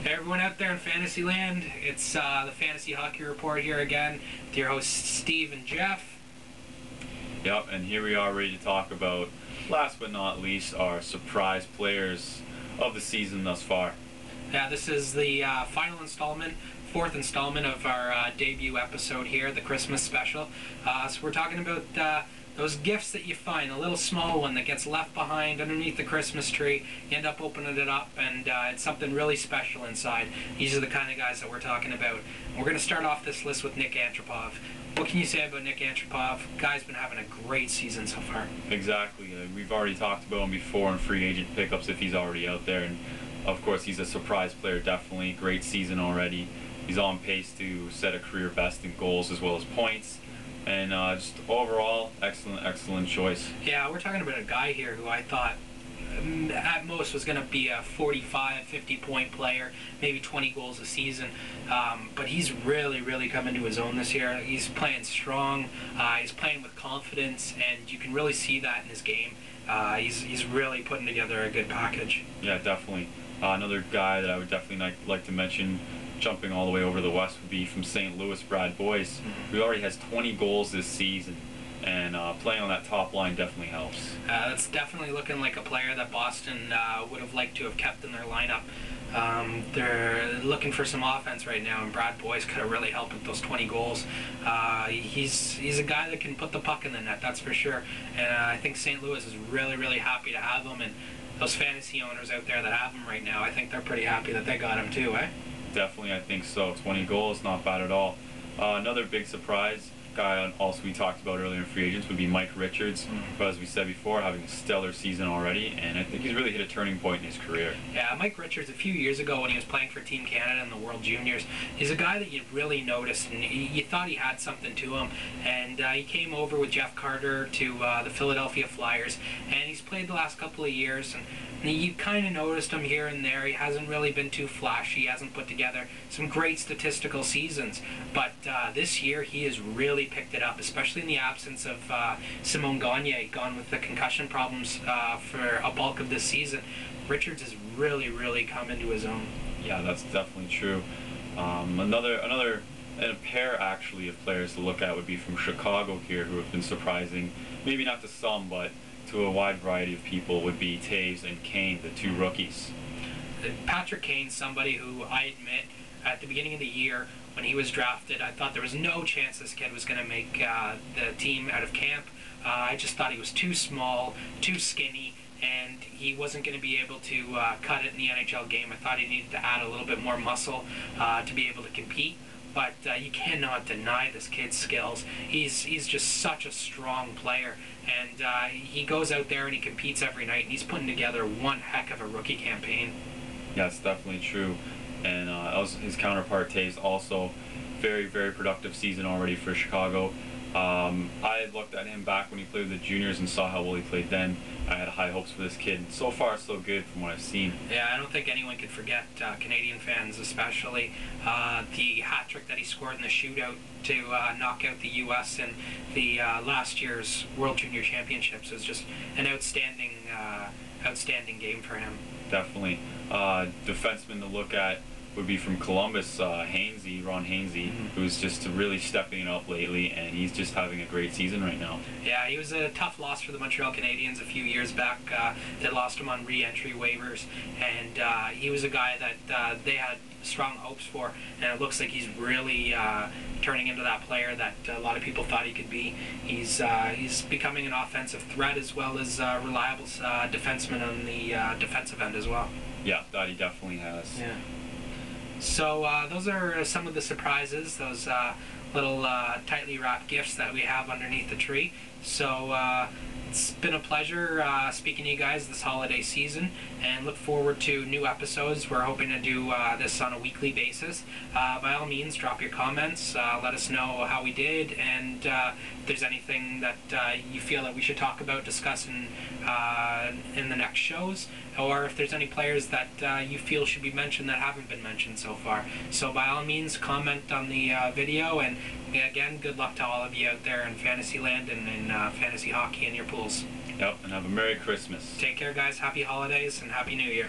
Hey everyone out there in Fantasyland, it's the Fantasy Hockey Report here again with your hosts Steve and Jeff. Yep, and here we are ready to talk about, last but not least, our surprise players of the season thus far. Yeah, this is the final installment, fourth installment of our debut episode here, the Christmas special. So we're talking about those gifts that you find, a little small one that gets left behind underneath the Christmas tree. You end up opening it up and it's something really special inside. These are the kind of guys that we're talking about. We're going to start off this list with Nick Antropov. What can you say about Nick Antropov? Guy's been having a great season so far. Exactly. We've already talked about him before in free agent pickups if he's already out there. And of course, he's a surprise player, definitely. Great season already. He's on pace to set a career best in goals as well as points. And just overall, excellent choice. Yeah, we're talking about a guy here who I thought at most was going to be a 45, 50-point player, maybe 20 goals a season. But he's really come into his own this year. He's playing strong. He's playing with confidence, and you can really see that in his game. He's really putting together a good package. Yeah, definitely. Another guy that I would definitely like to mention, jumping all the way over the west, would be from St. Louis, Brad Boyce, who already has 20 goals this season, and playing on that top line definitely helps. That's definitely looking like a player that Boston would have liked to have kept in their lineup. They're looking for some offense right now, and Brad Boyce could have really helped with those 20 goals. He's a guy that can put the puck in the net, that's for sure, and I think St. Louis is really happy to have him, and those fantasy owners out there that have him right now, I think they're pretty happy that they got him too, eh? Definitely, I think so. 20 goals, not bad at all. Another big surprise guy also we talked about earlier in free agents would be Mike Richards, who, as we said before, having a stellar season already, and I think he's really hit a turning point in his career. Yeah, Mike Richards, a few years ago when he was playing for Team Canada in the World Juniors, he's a guy that you really noticed, and you thought he had something to him, and he came over with Jeff Carter to the Philadelphia Flyers, and he's played the last couple of years, and you kind of noticed him here and there. He hasn't really been too flashy. He hasn't put together some great statistical seasons. But this year, he has really picked it up, especially in the absence of Simon Gagne, gone with the concussion problems for a bulk of this season. Richards has really come into his own. Yeah, that's definitely true. Another and a pair, actually, of players to look at would be from Chicago here, who have been surprising, maybe not to some, but to a wide variety of people, would be Toews and Kane, the two rookies. Patrick Kane, somebody who I admit, at the beginning of the year, when he was drafted, I thought there was no chance this kid was going to make the team out of camp. I just thought he was too small, too skinny, and he wasn't going to be able to cut it in the NHL game. I thought he needed to add a little bit more muscle to be able to compete. But you cannot deny this kid's skills. He's just such a strong player, and he goes out there and he competes every night, and he's putting together one heck of a rookie campaign. Yeah, it's definitely true. And his counterpart, Toews, also very productive season already for Chicago. I had looked at him back when he played with the juniors and saw how well he played then. I had high hopes for this kid. So far, so good from what I've seen. Yeah, I don't think anyone could forget, Canadian fans especially, the hat-trick that he scored in the shootout to knock out the U.S. in the last year's World Junior Championships. It was just an outstanding game for him. Definitely. Defenseman to look at would be from Columbus, Ron Hainsey, who's just really stepping it up lately, and he's just having a great season right now. Yeah, he was a tough loss for the Montreal Canadiens a few years back. They lost him on re-entry waivers, and he was a guy that they had strong hopes for, and it looks like he's really turning into that player that a lot of people thought he could be. He's becoming an offensive threat as well as a reliable defenseman on the defensive end as well. Yeah, that he definitely has. Yeah. So those are some of the surprises, those little tightly wrapped gifts that we have underneath the tree. So it's been a pleasure speaking to you guys this holiday season, and look forward to new episodes. We're hoping to do this on a weekly basis. By all means, drop your comments, let us know how we did, and if there's anything that you feel that we should talk about, discuss in the next shows, or if there's any players that you feel should be mentioned that haven't been mentioned so far. So by all means, comment on the video, and again, good luck to all of you out there in Fantasyland and in fantasy hockey in your pools. Yep, and have a Merry Christmas. Take care, guys. Happy holidays and Happy New Year.